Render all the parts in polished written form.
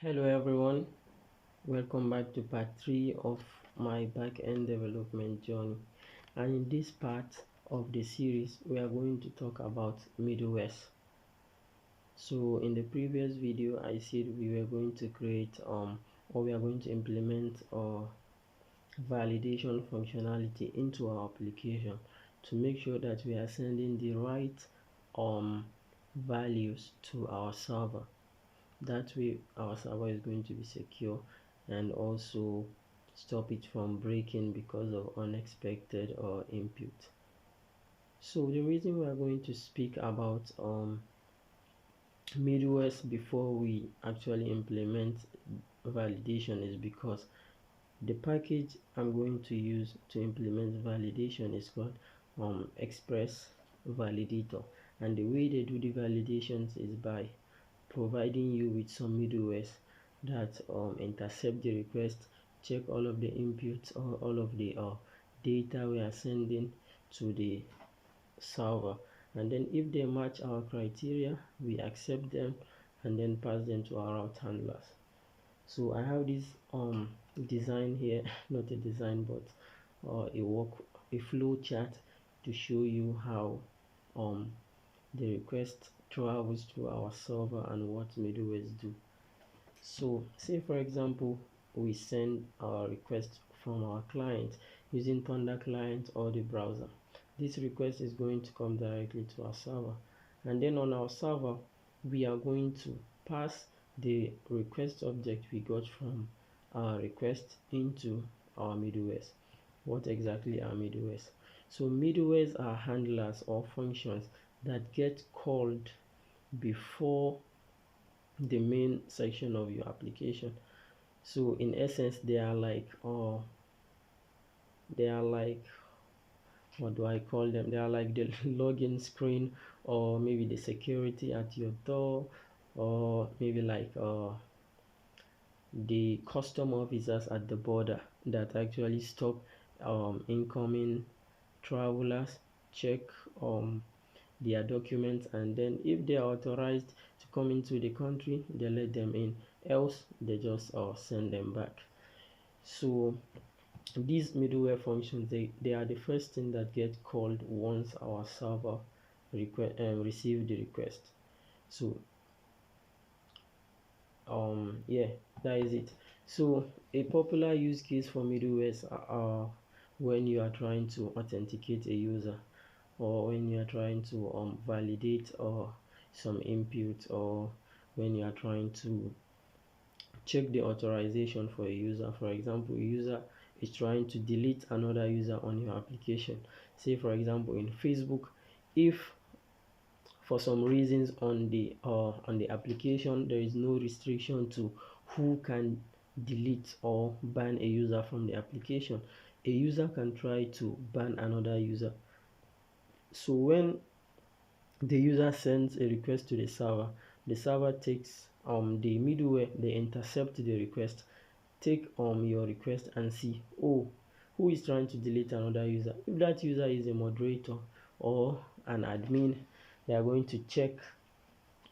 Hello everyone, welcome back to part 3 of my back-end development journey. And in this part of the series we are going to talk about middlewares. So in the previous video I said we were going to create or we are going to implement validation functionality into our application to make sure that we are sending the right values to our server. That way our server is going to be secure and also stop it from breaking because of unexpected input. So the reason we are going to speak about middlewares before we actually implement validation is because the package I'm going to use to implement validation is called Express Validator, and the way they do the validations is by providing you with some middlewares that intercept the request, check all of the inputs or all of the data we are sending to the server, and then if they match our criteria we accept them and then pass them to our route handlers. So I have this design here not a design but a flow chart to show you how the request travels to our server and what middlewares do. So say for example we send our request from our client using Thunder client or the browser. This request is going to come directly to our server, and then on our server we are going to pass the request object we got from our request into our middlewares. What exactly are middlewares? So middlewares are handlers or functions that get called before the main section of your application. So in essence they are like what do I call them? They are like the login screen, or maybe the security at your door, or maybe like the custom officers at the border that actually stop incoming travelers, check their documents, and then if they are authorized to come into the country they let them in, else they just send them back. So these middleware functions, they are the first thing that get called once our server receive the request. So yeah, that is it. So a popular use case for middlewares are when you are trying to authenticate a user, or when you are trying to validate some input, or when you are trying to check the authorization for a user. For example, a user is trying to delete another user on your application. Say for example in Facebook, if for some reasons on the application there is no restriction to who can delete or ban a user from the application, a user can try to ban another user. So when the user sends a request to the server takes the middleware, they intercept the request, take your request and see, oh, who is trying to delete another user. If that user is a moderator or an admin, they are going to check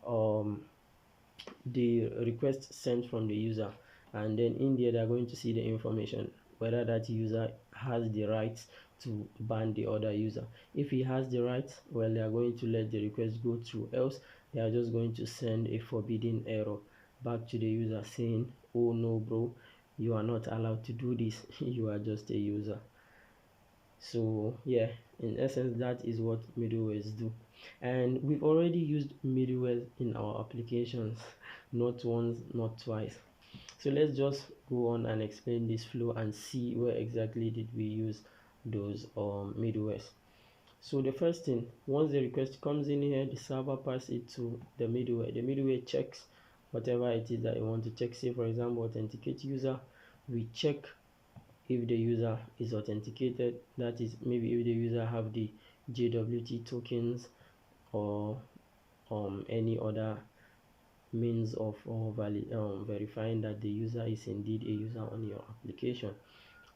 the request sent from the user, and then in there they are going to see the information whether that user has the rights to ban the other user. If he has the rights, well, they are going to let the request go through, else they are just going to send a forbidden error back to the user saying, oh no bro, you are not allowed to do this, you are just a user. So yeah, in essence that is what middlewares do, and we've already used middleware in our applications not once, not twice. So let's just go on and explain this flow and see where exactly did we use those middlewares. So the first thing, once the request comes in here, the server passes it to the middleware. The middleware checks whatever it is that you want to check. Say for example authenticate user, we check if the user is authenticated, that is maybe if the user have the JWT tokens or any other means of verifying that the user is indeed a user on your application.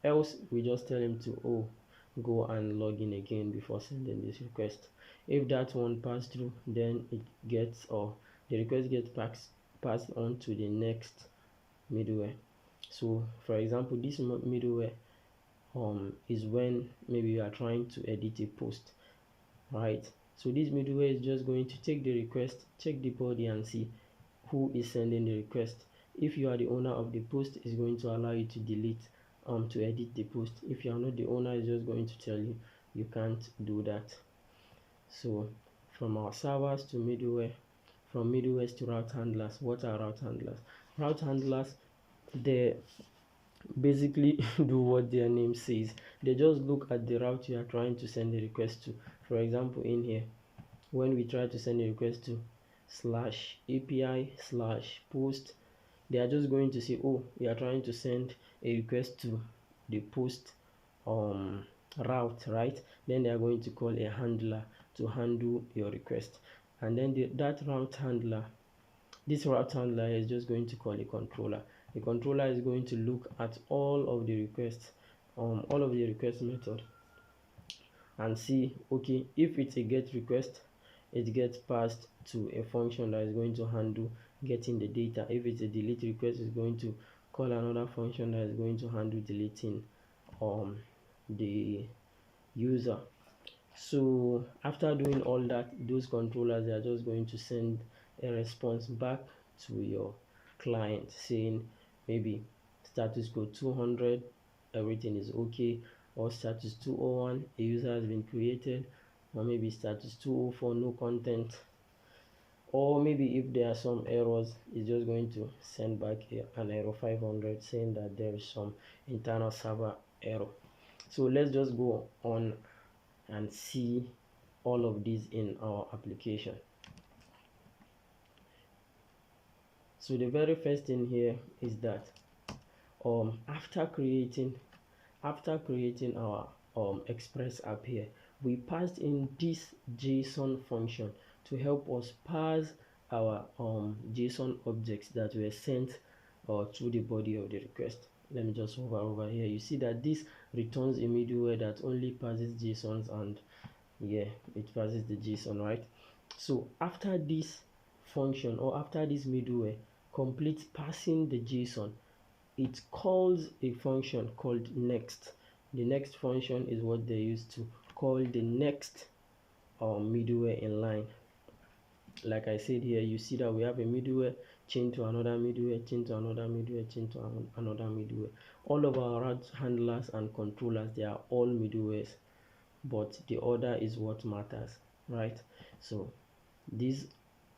Else we just tell him to go and log in again before sending this request. If that one passed through, then it gets the request gets passed on to the next middleware. So for example, this middleware is when maybe you are trying to edit a post, right? So this middleware is just going to take the request, check the body, and see who is sending the request. If you are the owner of the post, it's going to allow you to delete to edit the post. If you are not the owner, it's just going to tell you you can't do that. So from our servers to middleware, from middlewares to route handlers. What are route handlers? Route handlers, they basically do what their name says. They just look at the route you are trying to send the request to. For example, in here, when we try to send a request to /API/post, they are just going to say, oh, we are trying to send a request to the post route, right? Then they are going to call a handler to handle your request, and then that route handler, this route handler is just going to call a controller. The controller is going to look at all of the requests, all of the request method, and see, okay, if it's a get request, it gets passed to a function that is going to handle getting the data. If it's a delete request, it's going to call another function that is going to handle deleting the user. So after doing all that, those controllers, they are just going to send a response back to your client saying maybe status code 200, everything is okay, or status 201, a user has been created, or maybe status 204, no content, or maybe if there are some errors, it's just going to send back an error 500 saying that there is some internal server error. So let's just go on and see all of these in our application. So the very first thing here is that after creating our Express app here, we passed in this JSON function to help us parse our JSON objects that were sent through the body of the request. Let me just hover over here. You see that this returns a middleware that only passes JSONs, and yeah, it passes the JSON, right? So after this function, or after this middleware completes passing the JSON, it calls a function called next. The next function is what they use to call the next middleware in line. Like I said here, you see that we have a middleware chain to another middleware, chain to another middleware, chain to another middleware. All of our route handlers and controllers, they are all middlewares, but the order is what matters, right? So these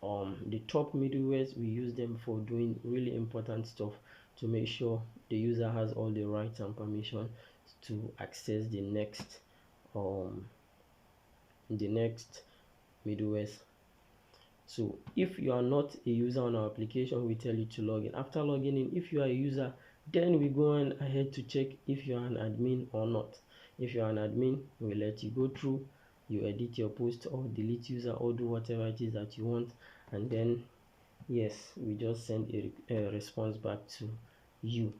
the top middlewares, we use them for doing really important stuff to make sure the user has all the rights and permission to access the next middlewares. So if you are not a user on our application, we tell you to log in. After logging in, if you are a user, then we go on ahead to check if you are an admin or not. If you are an admin, we let you go through, you edit your post or delete user or do whatever it is that you want, and then yes, we just send a response back to you.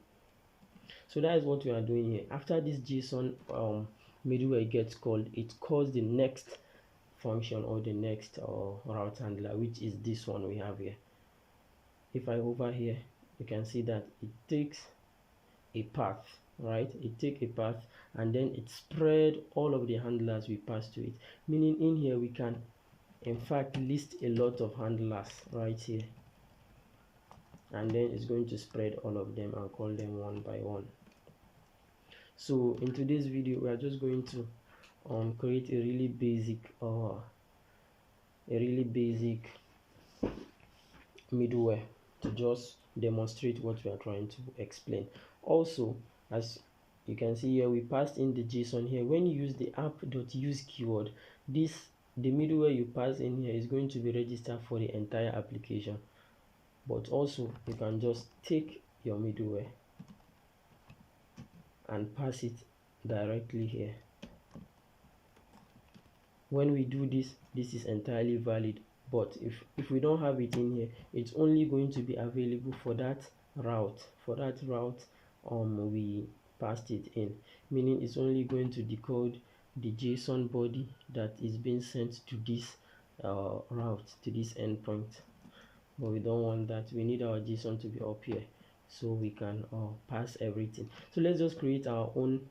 So that is what we are doing here. After this JSON middleware gets called, it calls the next function or the next route handler, which is this one we have here. If I hover here, you can see that it takes a path, right? It takes a path and then it spread all of the handlers we pass to it, meaning in here we can in fact list a lot of handlers right here, and then it's going to spread all of them and call them one by one. So in today's video, we are just going to create a really basic middleware to just demonstrate what we are trying to explain. Also, as you can see here, we passed in the JSON here. When you use the app.use keyword, the middleware you pass in here is going to be registered for the entire application. But also, you can just take your middleware and pass it directly here. When we do this, this is entirely valid, but if we don't have it in here, it's only going to be available for that route. We passed it in, meaning it's only going to decode the JSON body that is being sent to this route, to this endpoint. But we don't want that. We need our JSON to be up here so we can pass everything. So let's just create our own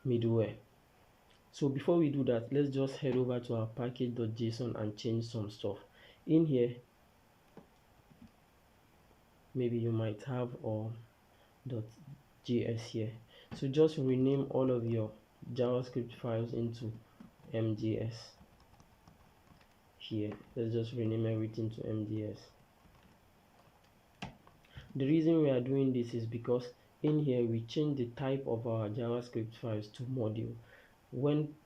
middleware. So before we do that, let's just head over to our package.json and change some stuff in here. Maybe you might have .js here, so just rename all of your JavaScript files into mjs here. Let's just rename everything to mjs. The reason we are doing this is because in here we change the type of our JavaScript files to module. When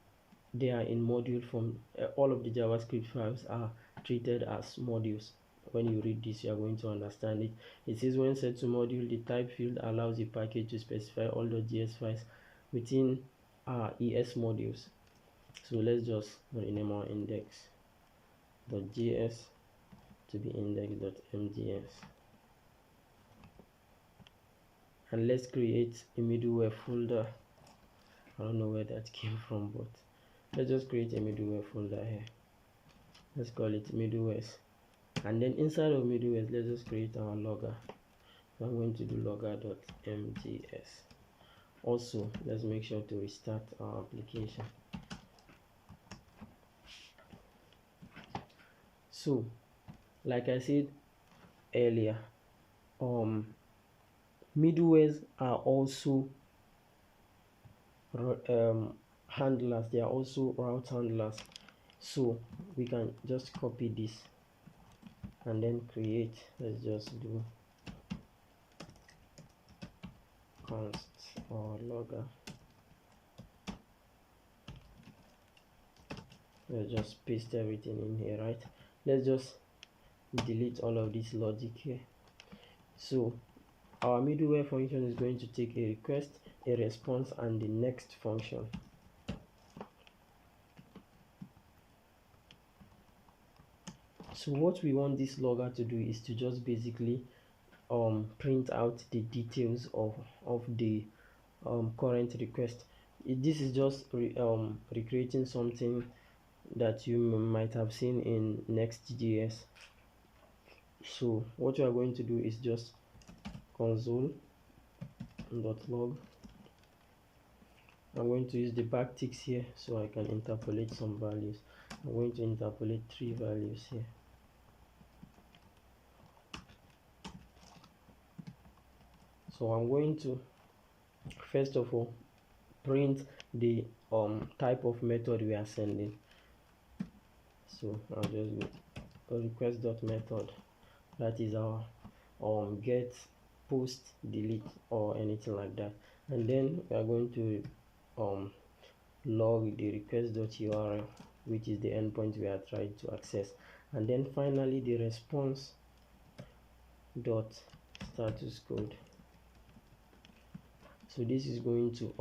they are in module form, all of the JavaScript files are treated as modules. When you read this, you are going to understand it. It says when set to module, the type field allows the package to specify all the JS files within ES modules. So let's just rename our index.js to be index.mjs. And let's create a middleware folder. I don't know where that came from, but let's just create a middleware folder here. Let's call it middlewares, and then inside of middlewares, let's just create our logger. So I'm going to do logger.mjs. Also, let's make sure to restart our application. So like I said earlier, middlewares are also handlers. They are also route handlers. So we can just copy this and then create. Let's just do const or logger. Let's just paste everything in here, right? Let's just delete all of this logic here. So our middleware function is going to take a request, a response, and the next function. So what we want this logger to do is to just basically print out the details of the current request. This is just recreating something that you might have seen in Next.js. So what you are going to do is just console.log. I'm going to use the backticks here so I can interpolate some values. I'm going to interpolate 3 values here. So I'm going to first of all print the type of method we are sending. So I'll just go request.method. That is our get, post, delete, or anything like that. And then we are going to log the request.url, which is the endpoint we are trying to access. And then finally the response dot status code. So this is going to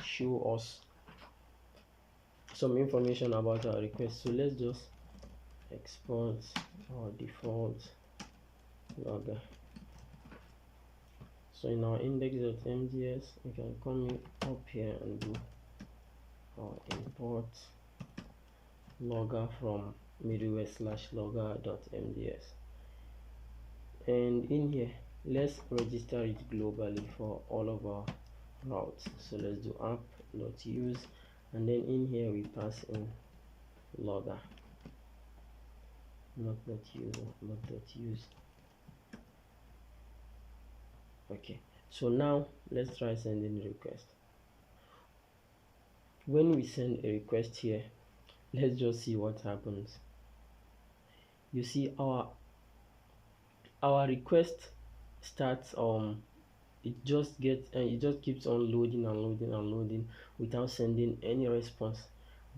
show us some information about our request. So let's just export our default logger. So in our index.mjs, we can come up here and do import logger from middleware/logger.mjs, and in here let's register it globally for all of our routes. So let's do app.use, and then in here we pass in logger, not .use, but .use. Okay, so now let's try sending a request. When we send a request here, let's just see what happens. You see our request starts it just keeps on loading without sending any response.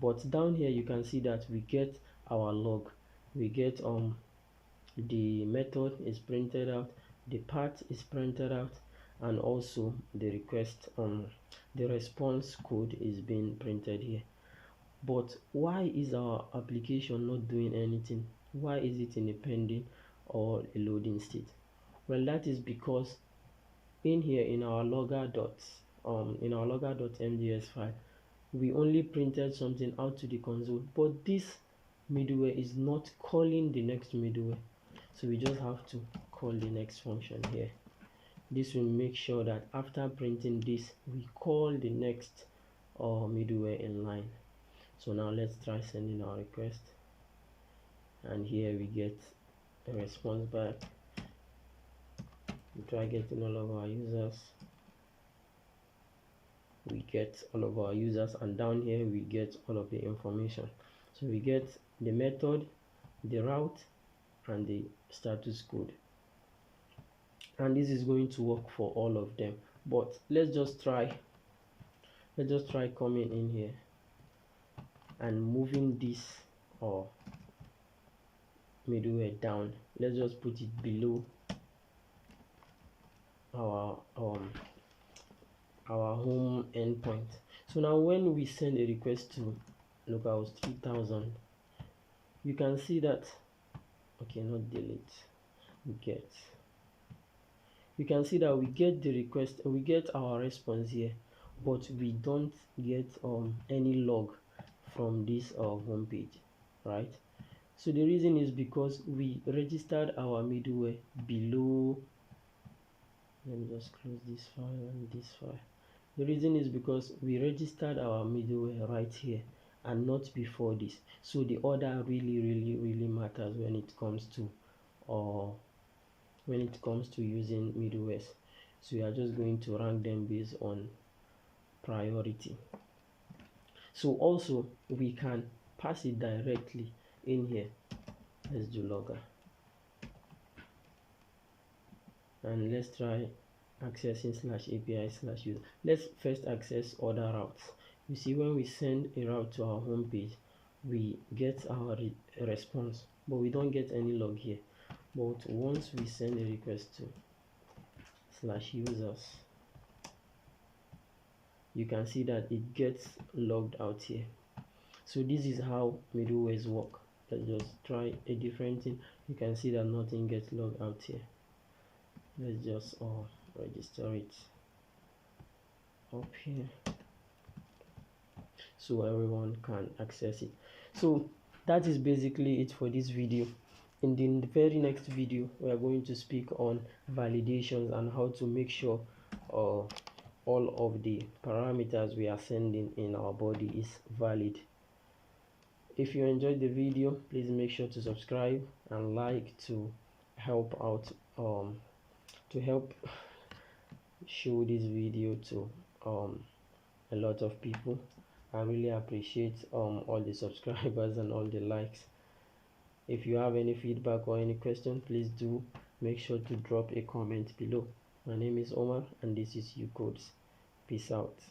But down here you can see that we get our log. We get the method is printed out, the path is printed out, and also the request the response code is being printed here. But why is our application not doing anything? Why is it in a pending or a loading state? Well, that is because in here in our logger.mjs file, we only printed something out to the console, but this middleware is not calling the next middleware. So we just have to call the next function here. This will make sure that after printing this, we call the next middleware in line. So now let's try sending our request, and here we get a response back. We try getting all of our users. We get all of our users, and down here we get all of the information. So we get the method, the route, and the status code, and this is going to work for all of them. But let's just try coming in here and moving this middleware down. Let's just put it below our home endpoint. So now when we send a request to localhost 3000, you can see that, okay, not delete, you can see that we get the request, we get our response here, but we don't get any log from this home page, right? So the reason is because we registered our middleware below. Let me just close this file and this file. The reason is because we registered our middleware right here and not before this. So the order really matters when it comes to using middlewares. So we are just going to rank them based on priority. So also we can pass it directly in here. Let's do logger, and let's try accessing /API/user. Let's first access other routes. You see, when we send a route to our home page, we get our response, but we don't get any log here. But once we send a request to /users, you can see that it gets logged out here. So this is how middlewares work. Let's just try a different thing. You can see that nothing gets logged out here. Let's just register it up here so everyone can access it. So that is basically it for this video. In the very next video, we are going to speak on validations and how to make sure all of the parameters we are sending in our body is valid. If you enjoyed the video, please make sure to subscribe and like to help out to help show this video to a lot of people. I really appreciate all the subscribers and all the likes. If you have any feedback or any question, please do make sure to drop a comment below. My name is Omar and this is UCodes. Peace out.